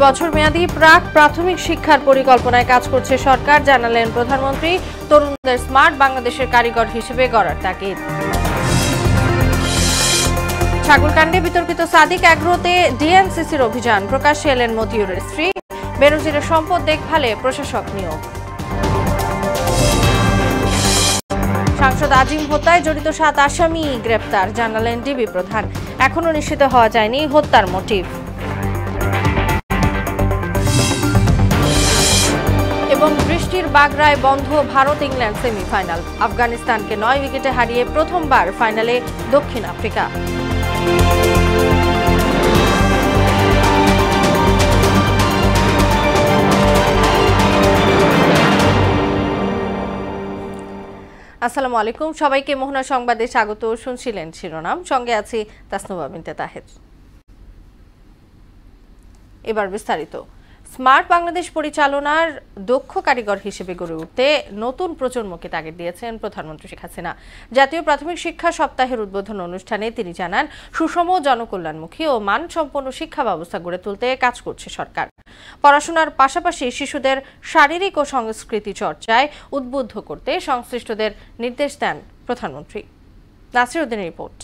বছর মেয়াদী প্রাক প্রাথমিক শিক্ষার পরিকল্পনায় কাজ করছে সরকার, জানালেন প্রধানমন্ত্রী। তরুণদের স্মার্ট বাংলাদেশের কারিগর হিসেবে গড়ার তাগিদ। ছাগলকাণ্ডে বিতর্কিত সাদিক অ্যাগ্রোতে ডিএনসিসির অভিযান, প্রকাশ্যে এলেন মতিউরের স্ত্রী। বেনজিরের সম্পদ দেখভালে প্রশাসক নিয়োগ। সাংসদ আজিম হত্যায় জড়িত 7 আসামি গ্রেপ্তার, জানালেন ডিবি প্রধান। এখনো নিশ্চিত হওয়া যায়নি হত্যার মোটিভ। এবং বৃষ্টির বাগড়ায় বন্ধ ভারত ইংল্যান্ড সেমিফাইনাল। আফগানিস্তানকে 9 উইকেটে হারিয়ে প্রথমবার ফাইনালে দক্ষিণ আফ্রিকা। আসসালামু আলাইকুম, সবাইকে মোহনা সংবাদে স্বাগত। শুনছিলেন শিরোনাম, সঙ্গে আছি তাসনুবা বিনতে তাহের। এবার বিস্তারিত। স্মার্ট বাংলাদেশ পরিচালনার দক্ষ কারিগর হিসেবে গড়ে উঠতে নতুন প্রজন্মকে তাগিদ দিয়েছেন প্রধানমন্ত্রী শেখ হাসিনা। জাতীয় প্রাথমিক শিক্ষা সপ্তাহের উদ্বোধন অনুষ্ঠানে তিনি জানান, সুষম, জনকল্যাণমুখী ও মানসম্পন্ন শিক্ষা ব্যবস্থা গড়ে তুলতে কাজ করছে সরকার। পড়াশোনার পাশাপাশি শিশুদের শারীরিক ও সংস্কৃতি চর্চায় উদ্বুদ্ধ করতে সংশ্লিষ্টদের নির্দেশ দেন প্রধানমন্ত্রী। নাসির উদ্দিনের রিপোর্ট।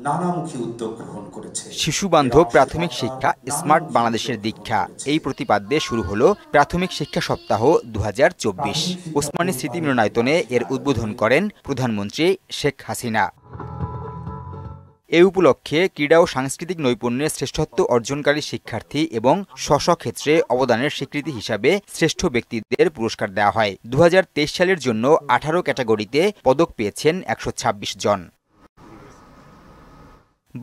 নানামুখী উদ্যোগ গ্রহণ করেছে। শিশু বান্ধব প্রাথমিক শিক্ষা, স্মার্ট বাংলাদেশের দীক্ষা, এই প্রতিপাদ্যে শুরু হলো প্রাথমিক শিক্ষা সপ্তাহ 2024। ওসমানী স্মৃতি মিলনায়তনে এর উদ্বোধন করেন প্রধানমন্ত্রী শেখ হাসিনা। এ উপলক্ষে ক্রীড়া ও সাংস্কৃতিক নৈপুণ্যে শ্রেষ্ঠত্ব অর্জনকারী শিক্ষার্থী এবং স্ব ক্ষেত্রে অবদানের স্বীকৃতি হিসাবে শ্রেষ্ঠ ব্যক্তিদের পুরস্কার দেওয়া হয়। 2023 সালের জন্য 18 ক্যাটাগরিতে পদক পেয়েছেন 126 জন।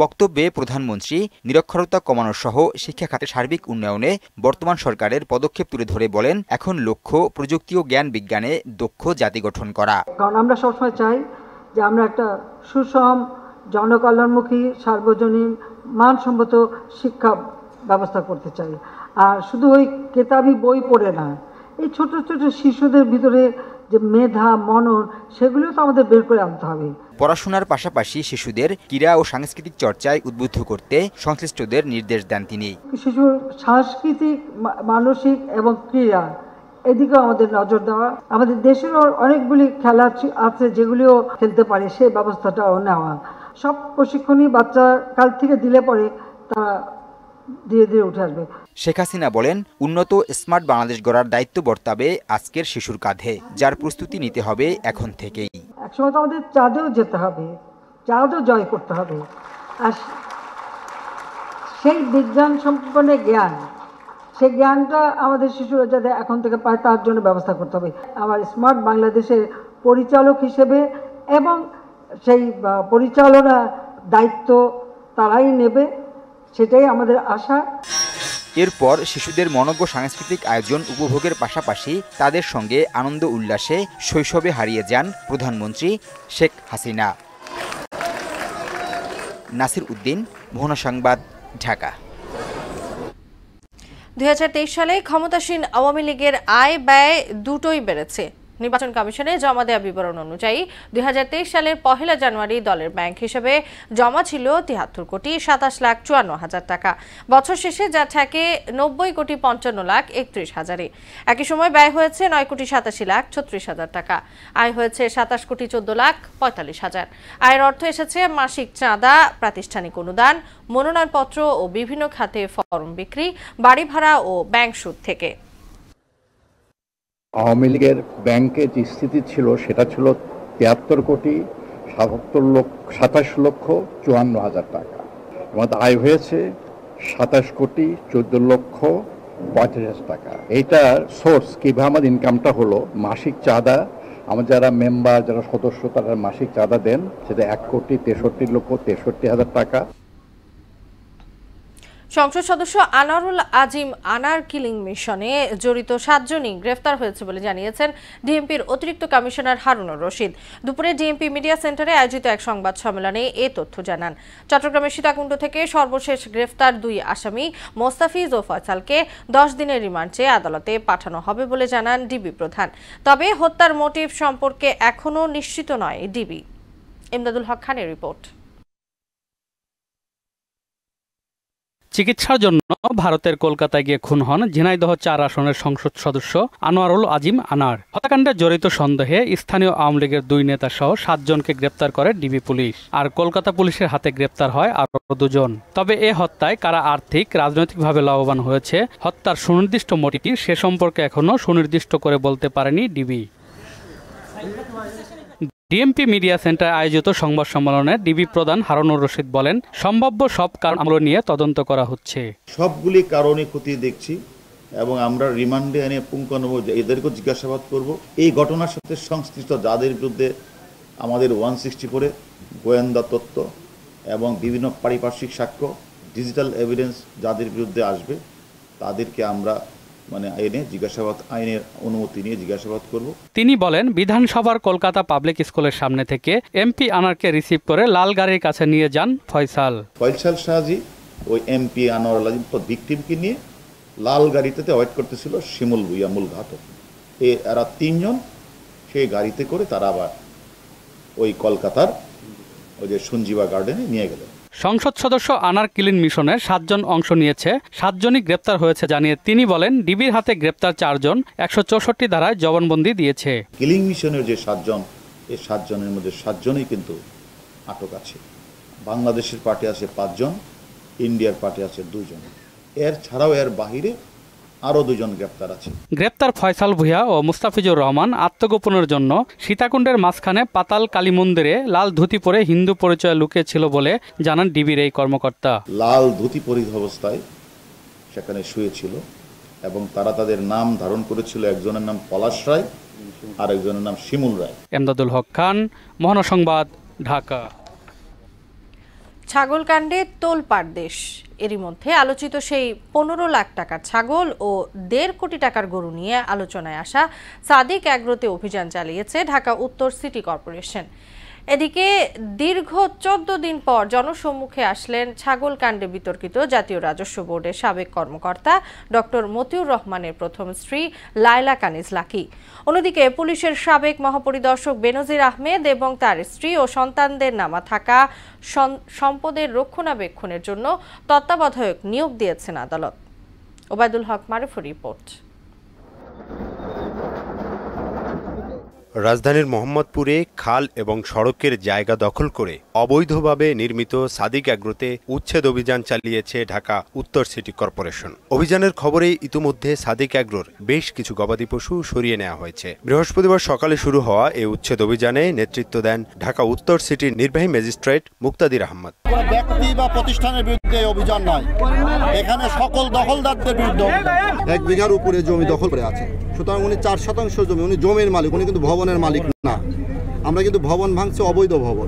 বক্তব্যে প্রধানমন্ত্রী নিরক্ষরতা কমানো সহ শিক্ষা খাতের সার্বিক উন্নয়নে বর্তমান সরকারের পদক্ষেপ তুলে ধরে বলেন, এখন লক্ষ্য প্রযুক্তি ও জ্ঞান বিজ্ঞানে দক্ষ জাতি গঠন করা। কারণ আমরা সবসময় চাই যে আমরা একটা সুষম, জনকল্যাণমুখী, সার্বজনীন, মানসম্মত শিক্ষা ব্যবস্থা করতে চাই। আর শুধু ওই কেতাবি বই পড়ে না, এই ছোট ছোট শিশুদের ভিতরে যে মেধা, মনন, সেগুলো তো আমাদের বের করে আনতে হবে। পড়াশোনার পাশাপাশি শিশুদের ক্রীড়া ও সাংস্কৃতিক চর্চায় উদ্বুদ্ধ করতে সংশ্লিষ্টদের নির্দেশ দেন তিনি। শিশুর সাংস্কৃতিক, মানসিক এবং ক্রীড়া, এদিকেও আমাদের নজর দেওয়া। আমাদের দেশের অনেকগুলি খেলা আছে যেগুলিও খেলতে পারে, সেই ব্যবস্থাটাও নেওয়া। সব প্রশিক্ষণই বাচ্চা কাল থেকে দিলে পরে তারা ধীরে ধীরে উঠে আসবে। শেখ হাসিনা বলেন, উন্নত স্মার্ট বাংলাদেশ গড়ার দায়িত্ব বর্তাবে আজকের শিশুর কাঁধে, যার প্রস্তুতি নিতে হবে এখন থেকেই। একসময় তো আমাদের চাঁদেও যেতে হবে, চাঁদও জয় করতে হবে। আর সেই বিজ্ঞান সম্পন্ন জ্ঞান, সেই জ্ঞানটা আমাদের শিশুরা যাতে এখন থেকে পায়, তার জন্য ব্যবস্থা করতে হবে। আমার স্মার্ট বাংলাদেশের পরিচালক হিসেবে এবং সেই পরিচালনা দায়িত্ব তারাই নেবে, সেটাই আমাদের আশা। এরপর শিশুদের মনোজ্ঞ সাংস্কৃতিক আয়োজন উপভোগের পাশাপাশি তাদের সঙ্গে আনন্দ উল্লাসে শৈশবে হারিয়ে যান প্রধানমন্ত্রী শেখ হাসিনা। নাসির উদ্দিন, মোহনা সংবাদ, ঢাকা। 2023 সালে ক্ষমতাসীন আওয়ামী লীগের আয় ব্যয় দুটোই বেড়েছে। নির্বাচন কমিশনে জমা দেওয়া বিবরণ অনুযায়ী 2023 সালের 1 জানুয়ারি দলের ব্যাংক হিসেবে জমা ছিল 73,27,54,000 টাকা। বছর শেষে যা ঠেকে 90,55,31,000-এ। একই সময় ব্যয় হয়েছে 9,87,36,000 টাকা। আয় হয়েছে 27,14,45,000। আয়ের অর্থ এসেছে মাসিক চাঁদা, প্রাতিষ্ঠানিক অনুদান, মনোনয়নপত্র ও বিভিন্ন খাতে ফরম বিক্রি, বাড়ি ভাড়া ও ব্যাংক সুদ থেকে। আওয়ামী লীগের ব্যাংকে যে স্থিতি ছিল সেটা ছিল 73,27,54,000 টাকা। আমাদের আয় হয়েছে 27,14,35,000 টাকা। এইটার সোর্স কিভাবে আমাদের ইনকামটা হলো, মাসিক চাঁদা, আমার যারা মেম্বার, যারা সদস্য, তারা মাসিক চাঁদা দেন, সেটা 1,63,63,000 টাকা। সংসদ সদস্য আনারুল আজিম আনার কিলিং মিশনে জড়িত 7 জনই গ্রেফতার হয়েছে বলে জানিয়েছেন ডিএমপির অতিরিক্ত কমিশনার হারুনুর রশিদ। দুপুরে ডিএমপি মিডিয়া সেন্টারে আয়োজিত এক সংবাদ সম্মেলনে এ তথ্য জানান। চট্টগ্রামের সীতাকুণ্ড থেকে সর্বশেষ গ্রেফতার 2 আসামি মোস্তাফিজ ও ফয়সালকে 10 দিনের রিমান্ড চেয়ে আদালতে পাঠানো হবে বলে জানান ডিবি প্রধান। তবে হত্যার মোটিভ সম্পর্কে এখনও নিশ্চিত নয় ডিবি। ইমদাদুল হক খানের রিপোর্ট। চিকিৎসার জন্য ভারতের কলকাতায় গিয়ে খুন হন ঝিনাইদহ ৪ আসনের সংসদ সদস্য আনোয়ারুল আজিম আনার। হত্যাকাণ্ডে জড়িত সন্দেহে স্থানীয় আওয়ামী লীগের ২ নেতা সহ ৭ জনকে গ্রেপ্তার করে ডিবি পুলিশ। আর কলকাতা পুলিশের হাতে গ্রেপ্তার হয় আরও ২ জন। তবে এ হত্যায় কারা আর্থিক রাজনৈতিকভাবে লাভবান হয়েছে, হত্যার সুনির্দিষ্ট মোটিভ সে সম্পর্কে এখনও সুনির্দিষ্ট করে বলতে পারেনি ডিবি। ডিএমপি মিডিয়া সেন্টার আয়োজিত সংবাদ সম্মেলনে ডিবি প্রধান হারুনুর রশিদ বলেন, সম্ভাব্য সব কারণ নিয়ে তদন্ত করা হচ্ছে। সবগুলি কারণে খতিয়ে দেখছি এবং আমরা রিমান্ডে এনে পুঙ্খানুপুঙ্খ এদেরকেও জিজ্ঞাসাবাদ করব। এই ঘটনার সাথে সংশ্লিষ্ট যাদের বিরুদ্ধে আমাদের 164 গোয়েন্দা তথ্য এবং বিভিন্ন পারিপার্শ্বিক সাক্ষ্য, ডিজিটাল এভিডেন্স যাদের বিরুদ্ধে আসবে তাদেরকে আমরা এনে জিজ্ঞাসাবাদ আইনের অনুমতি নিয়ে জিজ্ঞাসাবাদ করব। তিনি বলেন, বিধানসভার কলকাতা পাবলিক স্কুলের সামনে থেকে এমপি আনারকে রিসিভ করে লাল গাড়ির কাছে নিয়ে যান ফয়সাল শাহজি। ওই এমপি আনোয়ার আজিম ভিকটিমকে নিয়ে লাল গাড়িতে ওয়েট করতেছিল শিমুল ভুইয়া মূল ঘাতক। এরা ৩ জন সেই গাড়িতে করে তারা আবার ওই কলকাতার ওই যে সঞ্জীবা গার্ডেনে নিয়ে গেলেন। সংসদ সদস্য আনার ক্লিন মিশনে ৭ জন অংশ নিয়েছে, ৭ জনই গ্রেপ্তার হয়েছে জানিয়ে তিনি বলেন, ডিবির হাতে গ্রেপ্তার ৪ জন ১৬৪ ধারায় জবানবন্দি দিয়েছে। ক্লিন মিশনের যে ৭ জন, এই ৭ জনের মধ্যে ৭ জনই কিন্তু আটক আছে। বাংলাদেশের পার্টি আছে ৫ জন, ইন্ডিয়ার পার্টি আছে ২ জন। এর ছাড়াও এর বাহিরে আরও ২ জন গ্রেপ্তার আছে। গ্রেপ্তার ফয়সাল ভুইয়া ও মুস্তাফিজুর রহমান আত্মগোপনের জন্য সীতাকুণ্ডের মাঝখানে পাতাল কালী মন্দিরে লাল ধুতি পরে হিন্দু পরিচয় লুকিয়েছিল বলে জানান ডিবির এই কর্মকর্তা। লাল ধুতি পরিহিত অবস্থায় সেখানে শুয়েছিল এবং তারা তাদের নাম ধারণ করেছিল। একজনের নাম পলাশ রায় আর একজনের নাম শিমুল রায়। এমদাদুল হক খান, মহানগর সংবাদ, ঢাকা। ছাগলকাণ্ডে তোলপাড় দেশ। এরই মধ্যে আলোচিত সেই ১৫ লাখ টাকার ছাগল ও ১.৫ কোটি টাকার গরু নিয়ে আলোচনায় আসা সাদিক অ্যাগ্রোতে অভিযান চালিয়েছে ঢাকা উত্তর সিটি কর্পোরেশন। এদিকে দীর্ঘ ১৪ দিন পর জনসম্মুখে আসলেন ছাগলকাণ্ডে বিতর্কিত জাতীয় রাজস্ব বোর্ডের সাবেক কর্মকর্তা ডক্টর মতিউর রহমানের প্রথম স্ত্রী লায়লা কানিজ লাকি। অন্যদিকে পুলিশের সাবেক মহাপরিদর্শক বেনজির আহমেদ এবং তার স্ত্রী ও সন্তানদের নামা থাকা সম্পদের রক্ষণাবেক্ষণের জন্য তত্ত্বাবধায়ক নিয়োগ দিয়েছেন আদালত। ওবায়দুল হক মারুফের রিপোর্ট। রাজধানীর মোহাম্মদপুরে খাল এবং সড়কের জায়গা দখল করে অবৈধভাবে নির্মিত সাদিক অ্যাগ্রোতে উচ্ছেদ অভিযান চালিয়েছে ঢাকা উত্তর সিটি কর্পোরেশন। অভিযানের খবরে ইতিমধ্যে সাদিক অ্যাগ্রোর বেশ কিছু গবাদি পশু সরিয়ে নেওয়া হয়েছে। বৃহস্পতিবার সকালে শুরু হওয়া এই উচ্ছেদ অভিযানে নেতৃত্ব দেন ঢাকা উত্তর সিটির নির্বাহী ম্যাজিস্ট্রেট মুক্তাদির আহমদ। ব্যক্তি বা প্রতিষ্ঠানের বিরুদ্ধে অভিযান নয়, এখানে সকল দখলদারদের বিরুদ্ধে। 1 বিঘার উপরে জমি দখল করে আছে, সুতরাং উনি 4 শতাংশ জমি, উনি জমির মালিক, উনি কিন্তু ভবনের মালিক না। আমরা কিন্তু ভবন ভাঙছি, অবৈধ ভবন,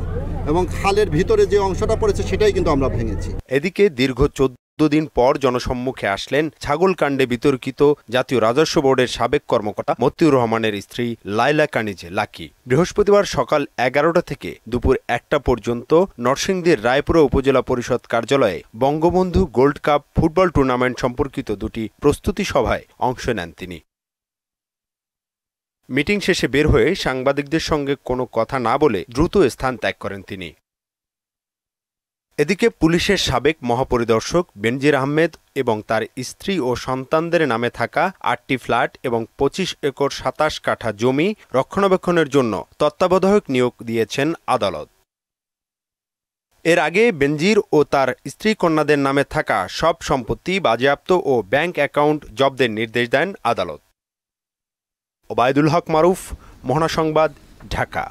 এবং খালের ভিতরে যে অংশটা পড়েছে সেটাই কিন্তু আমরা ভেঙেছি। এদিকে দীর্ঘ 14 দিন পর জনসম্মুখে আসলেন ছাগলকাণ্ডে বিতর্কিত জাতীয় রাজস্ব বোর্ডের সাবেক কর্মকর্তা মতিউর রহমানের স্ত্রী লায়লা কানিজ লাকি। বৃহস্পতিবার সকাল 11টা থেকে দুপুর 1টা পর্যন্ত নরসিংদীর রায়পুরা উপজেলা পরিষদ কার্যালয়ে Bangabandhu gold cup football tournament সম্পর্কিত 2টি প্রস্তুতি সভায় অংশ নেন তিনি। মিটিং শেষে বের হয়ে সাংবাদিকদের সঙ্গে কোনো কথা না বলে দ্রুত স্থান ত্যাগ করেন তিনি। এদিকে পুলিশের সাবেক মহাপরিদর্শক বেনজির আহমেদ এবং তার স্ত্রী ও সন্তানদের নামে থাকা 8টি ফ্ল্যাট এবং 25 একর 27 কাঠা জমি রক্ষণাবেক্ষণের জন্য তত্ত্বাবধায়ক নিয়োগ দিয়েছেন আদালত। এর আগে বেনজির ও তার স্ত্রী কন্যাদের নামে থাকা সব সম্পত্তি বাজেয়াপ্ত ও ব্যাংক অ্যাকাউন্ট জব্দের নির্দেশ দেন আদালত। ওবায়দুল হক মারুফ, মহানগর সংবাদ, ঢাকা।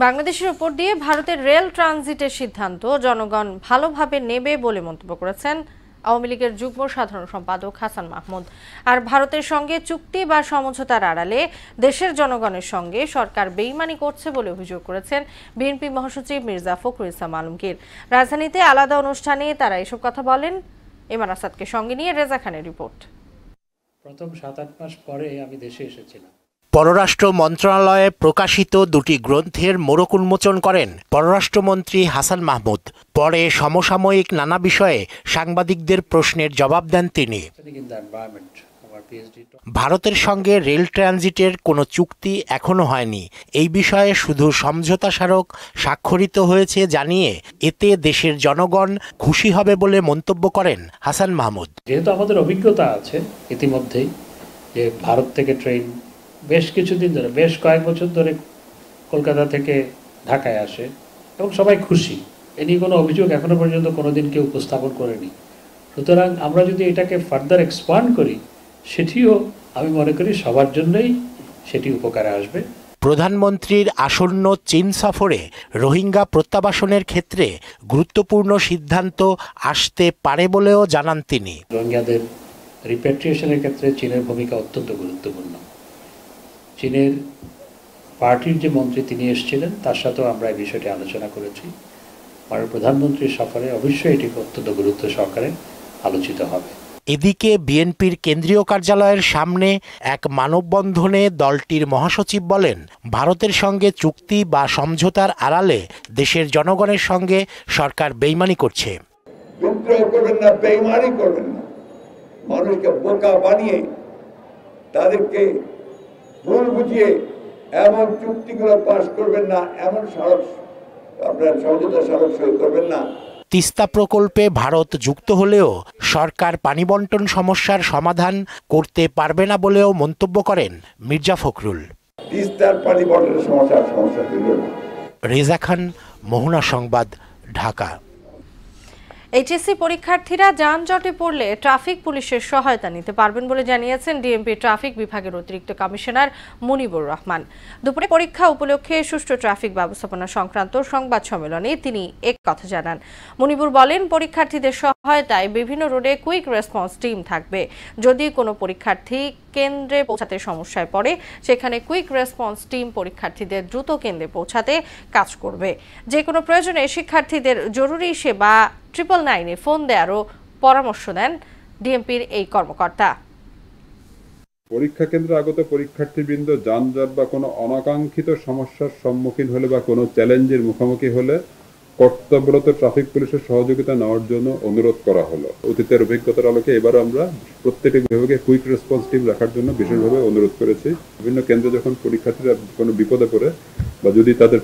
বাংলাদেশের উপর দিয়ে ভারতের রেল ট্রানজিটের সিদ্ধান্ত জনগণ ভালোভাবে নেবে বলে মন্তব্য করেছেন আওয়ামী লীগের যুগ্ম সাধারণ সম্পাদক হাসান মাহমুদ। আর ভারতের সঙ্গে চুক্তি বা সমঝোতার আড়ালে দেশের জনগণের সঙ্গে সরকার বেইমানি করছে বলে অভিযোগ করেছেন বিএনপি মহাসচিব মির্জা ফখরুল ইসলাম আলমগীর। রাজধানীতে আলাদা অনুষ্ঠানে তারা এসব কথা বলেন। এমআর আসাদকে সঙ্গে নিয়ে রেজা খানের রিপোর্ট। প্রথম 7-8 মাস পরে আমি দেশে এসেছিলাম। পররাষ্ট্র মন্ত্রণালয়ে প্রকাশিত 2টি গ্রন্থের মোড়ক উন্মোচন করেন পররাষ্ট্রমন্ত্রী হাসান মাহমুদ। পরে সমসাময়িক নানা বিষয়ে সাংবাদিকদের প্রশ্নের জবাব দেন তিনি। ভারতের সঙ্গে রেল ট্রানজিটের কোনো চুক্তি এখনো হয়নি। এই বিষয়ে শুধু সমঝোতা স্মারক স্বাক্ষরিত হয়েছে জানিয়ে এতে দেশের জনগণ খুশি হবে বলে মন্তব্য করেন হাসান মাহমুদ। যেহেতু আমাদের অভিজ্ঞতা আছে ইতিমধ্যেই যে ভারত থেকে ট্রেন বেশ কিছুদিন ধরে, বেশ কয়েক বছর ধরে কলকাতা থেকে ঢাকায় আসে এবং সবাই খুশি, এ নিয়ে কোনো অভিযোগ এখনো পর্যন্ত কোনোদিন কেউ উপস্থাপন করেনি। সুতরাং আমরা যদি এটাকে ফার্দার এক্সপান্ড করি, সেটিও আমি মনে করি সবার জন্যই সেটি উপকারে আসবে। প্রধানমন্ত্রীর আসন্ন চীন সফরে রোহিঙ্গা প্রত্যাবাসনের ক্ষেত্রে গুরুত্বপূর্ণ সিদ্ধান্ত আসতে পারে বলেও জানান তিনি। রোহিঙ্গাদের রিপ্যাট্রিয়েশনের ক্ষেত্রে চীনের ভূমিকা অত্যন্ত গুরুত্বপূর্ণ। চীনের পার্টির যে মন্ত্রী তিনি এসেছিলেন, তার সাথেও আমরা এই বিষয়টি আলোচনা করেছি। মাননীয় প্রধানমন্ত্রীর সফরে অবশ্যই এটি অত্যন্ত গুরুত্ব সহকারে আলোচিত হবে। এদিকে বিএনপির কেন্দ্রীয় কার্যালয়ের সামনে এক মানববন্ধনে দলটির মহাসচিব বলেন, ভারতের সঙ্গে চুক্তি বা সমঝোতার আড়ালে দেশের জনগণের সঙ্গে সরকার বেইমানি করছে। বিদ্রোহ করবেন না, বেইমানি করবেন না, মানুষকে বোকা বানিয়ে তাদেরকে ভুল বুঝিয়ে এমন চুক্তিগুলো পাশ করবেন না, এমন স্মারক আপনার সমঝোতা স্মারক সই করবেন না। তিস্তা প্রকল্পে ভারত যুক্ত হলেও সরকার পানি বন্টন সমস্যার সমাধান করতে পারবে না বলেও মন্তব্য করেন মির্জা ফখরুল। তিস্তার পানি বন্টনের সমস্যা রেজা খান, মোহনা সংবাদ, ঢাকা। এইচএসসি পরীক্ষার্থীরা যানজটে পড়লে ট্রাফিক পুলিশের সহায়তা নিতে পারবেন বলে জানিয়েছেন ডিএমপি ট্রাফিক বিভাগের অতিরিক্ত কমিশনার মুনিবুর রহমান। দুপুরে পরীক্ষা উপলক্ষে সুষ্ঠু ট্রাফিক ব্যবস্থাপনা সংক্রান্ত সংবাদ সম্মেলনে তিনি এক কথা জানান। মুনিবুর বলেন, পরীক্ষার্থীদের সহায়তায় বিভিন্ন রোডে কুইক রেসপন্স টিম থাকবে। যদি কোনো পরীক্ষার্থী কেন্দ্রে পৌঁছাতে সমস্যায় পড়ে, সেখানে কুইক রেসপন্স টিম পরীক্ষার্থীদের দ্রুত কেন্দ্রে পৌঁছাতে কাজ করবে। যে কোনো প্রয়োজনে শিক্ষার্থীদের জরুরি সেবা 999-এ ফোন দেওয়ারও পরামর্শ দেন ডিএমপির এই কর্মকর্তা। পরীক্ষা কেন্দ্রে আগত পরীক্ষার্থীবৃন্দ যানজট বা কোনো অনাকাঙ্ক্ষিত সমস্যার সম্মুখীন হলে বা কোনো চ্যালেঞ্জের মুখোমুখি হলে কর্তব্যরত ট্রাফিক পুলিশের সহযোগিতা নেওয়ার জন্য অনুরোধ করা হলো। অতীতের অভিজ্ঞতার আলোকে এবার আমরা প্রত্যেকটি বিভাগে কুইক রেসপন্স টিম রাখার জন্য বিশেষভাবে অনুরোধ করেছি। বিভিন্ন কেন্দ্রে যখন পরীক্ষার্থীরা কোনো বিপদে পড়ে বা যদি তাদের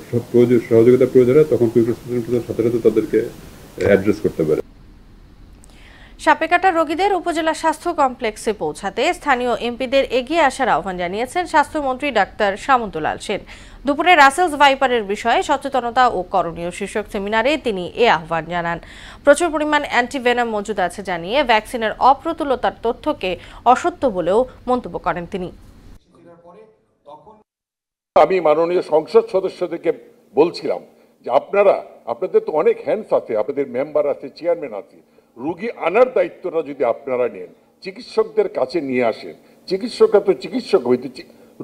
সহযোগিতা প্রয়োজন হয়, তখন কুইক রেসপন্স টিম সাথে সাথে তাদেরকে অ্যাড্রেস করতে পারে। সাপে কাটা রোগীদের উপজেলা স্বাস্থ্য কমপ্লেক্সে পৌঁছাতে স্থানীয় এমপিদের এগিয়ে আসার আহ্বান জানিয়েছেন স্বাস্থ্যমন্ত্রী ডাক্তার শামুন্দুলাল সেন। দুপুরে রাসেলস ভাইপারের বিষয়ে সচেতনতা ও করণীয় শীর্ষক সেমিনারে তিনি এ আহ্বান জানান। প্রচুর পরিমাণ অ্যান্টিভেনাম মজুদ আছে জানিয়ে ভ্যাকসিনের অপ্রতুলতার তথ্যকে অসত্য বলেও মন্তব্য করেন তিনি। আমি মাননীয় সংসদ সদস্যদেরকে বলছিলাম যে আপনাদের তো অনেক হ্যান্ডস আছে, আপনাদের মেম্বার আছে, চেয়ারম্যান আছে, রোগী আনার দায়িত্বটা যদি আপনারা নেন, চিকিৎসকদের কাছে নিয়ে আসেন, চিকিৎসকরা তো চিকিৎসক হইতে,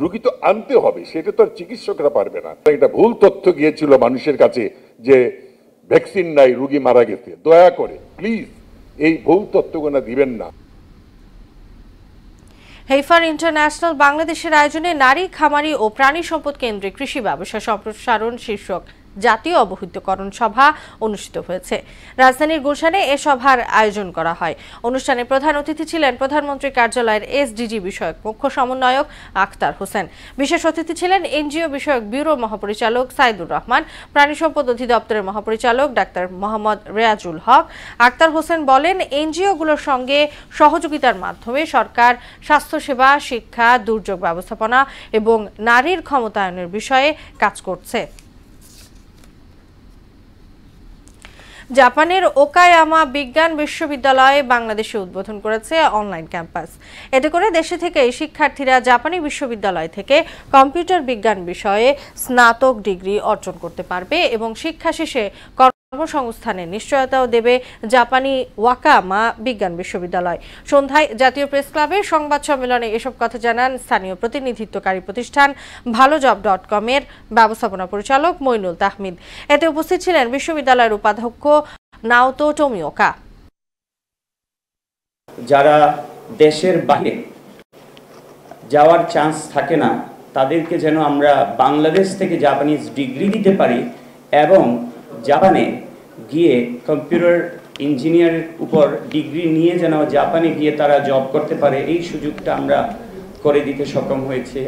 রোগী তো আনতে হবে, সেটা তো আর চিকিৎসকরা পারবে না। একটা ভুল তথ্য গিয়েছিল মানুষের কাছে যে ভ্যাকসিন নাই, রোগী মারা গেছে। দয়া করে প্লিজ এই ভুল তথ্যগুলো দিবেন না। হেইফার ইন্টারন্যাশনাল বাংলাদেশের আয়োজনে নারী, খামারি ও প্রাণী সম্পদ কেন্দ্রে কৃষি ব্যবসা সম্প্রসারণ শীর্ষক জাতীয় অবহিতকরণ সভা অনুষ্ঠিত হয়েছে। রাজধানীর গুলশানে এ সভার আয়োজন করা হয়। অনুষ্ঠানে প্রধান অতিথি ছিলেন প্রধানমন্ত্রী কার্যালয়ের এসডিজি বিষয়ক মুখ্য সমন্বয়ক আখতার হোসেন। বিশেষ অতিথি ছিলেন এনজিও বিষয়ক ব্যুরো মহাপরিচালক সাইদুর রহমান, প্রাণী সম্পদ অধিদপ্তরের মহাপরিচালক ডাক্তার মোহাম্মদ রেয়াজুল হক। আখতার হোসেন বলেন, এনজিওগুলোর সঙ্গে সহযোগিতার মাধ্যমে সরকার স্বাস্থ্যসেবা, শিক্ষা, দুর্যোগ ব্যবস্থাপনা এবং নারীর ক্ষমতায়নের বিষয়ে কাজ করছে। জাপানের ওকায়ামা বিজ্ঞান বিশ্ববিদ্যালয় বাংলাদেশে উদ্বোধন করেছে অনলাইন ক্যাম্পাস। এতে করে দেশে থেকে শিক্ষার্থীরা জাপানি বিশ্ববিদ্যালয় থেকে কম্পিউটার বিজ্ঞান বিষয়ে স্নাতক ডিগ্রি অর্জন করতে পারবে এবং শিক্ষা শেষে কর্মসংস্থানের নিশ্চয়তাও দেবে জাপানি ওয়াকায়ামা বিজ্ঞান বিশ্ববিদ্যালয়। সন্ধ্যায় জাতীয় প্রেস ক্লাবের সংবাদ সম্মেলনে এসব কথা জানান স্থানীয় প্রতিনিধিত্বকারী প্রতিষ্ঠান ভালোজব.com-এর ব্যবস্থাপনা পরিচালক মইনুল তাহমিদ। এতে উপস্থিত ছিলেন বিশ্ববিদ্যালয়ের উপাধ্যক্ষ নাওতো টোমিওকা। যারা দেশের বাইরে যাওয়ার চান্স থাকে না, তাদেরকে যেন আমরা বাংলাদেশ থেকে জাপানিজ ডিগ্রি দিতে পারি এবং জাপানে গিয়ে কম্পিউটার ইঞ্জিনিয়ারের উপর ডিগ্রি নিয়ে যেন জাপানে গিয়ে তারা জব করতে পারে, এই সুযোগটা আমরা করে দিতে সক্ষম হয়েছে।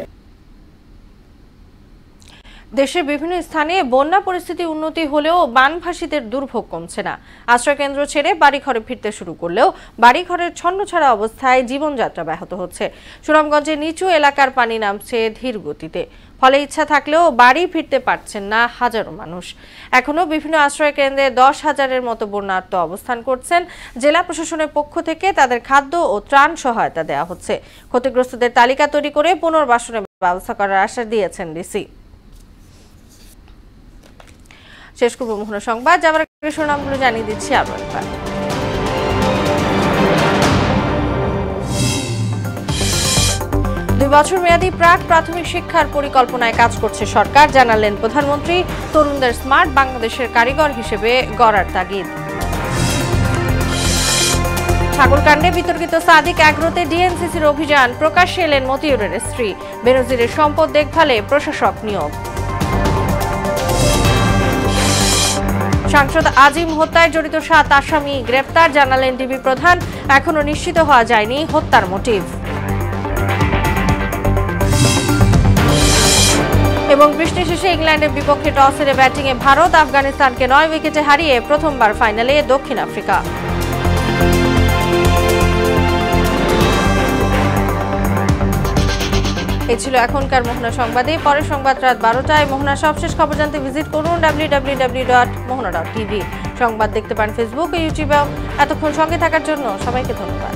দেশের বিভিন্ন স্থানে বন্যা পরিস্থিতি উন্নতি হলেও বানভাসীদের দুর্ভোগ কমছে না। আশ্রয়কেন্দ্র ছেড়ে বাড়িঘরে ফিরতে শুরু করলেও বাড়িঘরের ছন্নছাড়া অবস্থায় জীবনযাত্রা ব্যাহত হচ্ছে। সুনামগঞ্জের নিচু এলাকার পানি নামছে ধীর গতিতে, ফলে ইচ্ছা থাকলেও বাড়ি ফিরতে পারছেন না হাজারো মানুষ। এখনো বিভিন্ন আশ্রয়কেন্দ্রে 10,000-এর মতো বন্যার্ত অবস্থান করছেন। জেলা প্রশাসনের পক্ষ থেকে তাদের খাদ্য ও ত্রাণ সহায়তা দেওয়া হচ্ছে। ক্ষতিগ্রস্তদের তালিকা তৈরি করে পুনর্বাসনের ব্যবস্থা করার আশ্বাস দিয়েছেন ডিসি। শেষ করব মোহনা সংবাদ, যাবার আগে শিরোনামগুলো জানিয়ে দিচ্ছি আরো একবার। 2 বছর মেয়াদী প্রাক প্রাথমিক শিক্ষার পরিকল্পনায় কাজ করছে সরকার, জানালেন প্রধানমন্ত্রী। তরুণদের স্মার্ট বাংলাদেশের কারিগর হিসেবে গড়ার তাগিদ। ছাগলকাণ্ডে বিতর্কিত সাদিক অ্যাগ্রোতে ডিএনসিসির অভিযান, প্রকাশ্যে এলেন মতিউরের স্ত্রী। বেনজিরের সম্পদ দেখভালে প্রশাসক নিয়োগ। সাংসদ আজিম হত্যায় জড়িত 7 আসামি গ্রেপ্তার, জানালেন ডিবি প্রধান। এখনো নিশ্চিত হওয়া যায়নি হত্যার মোটিভ। এবং বৃষ্টি শেষে ইংল্যান্ডের বিপক্ষে টস হেরে ব্যাটিংয়ে ভারত, আফগানিস্তানকে 9 উইকেটে হারিয়ে প্রথমবার ফাইনালে দক্ষিণ আফ্রিকা। এই ছিল এখনকার মোহনা সংবাদে। পরের সংবাদ রাত 12টায়। মোহনার সবশেষ খবর জানতে ভিজিট করুন www.mohana.tv। সংবাদ দেখতে পান ফেসবুক ও ইউটিউবেও। এতক্ষণ সঙ্গে থাকার জন্য সবাইকে ধন্যবাদ।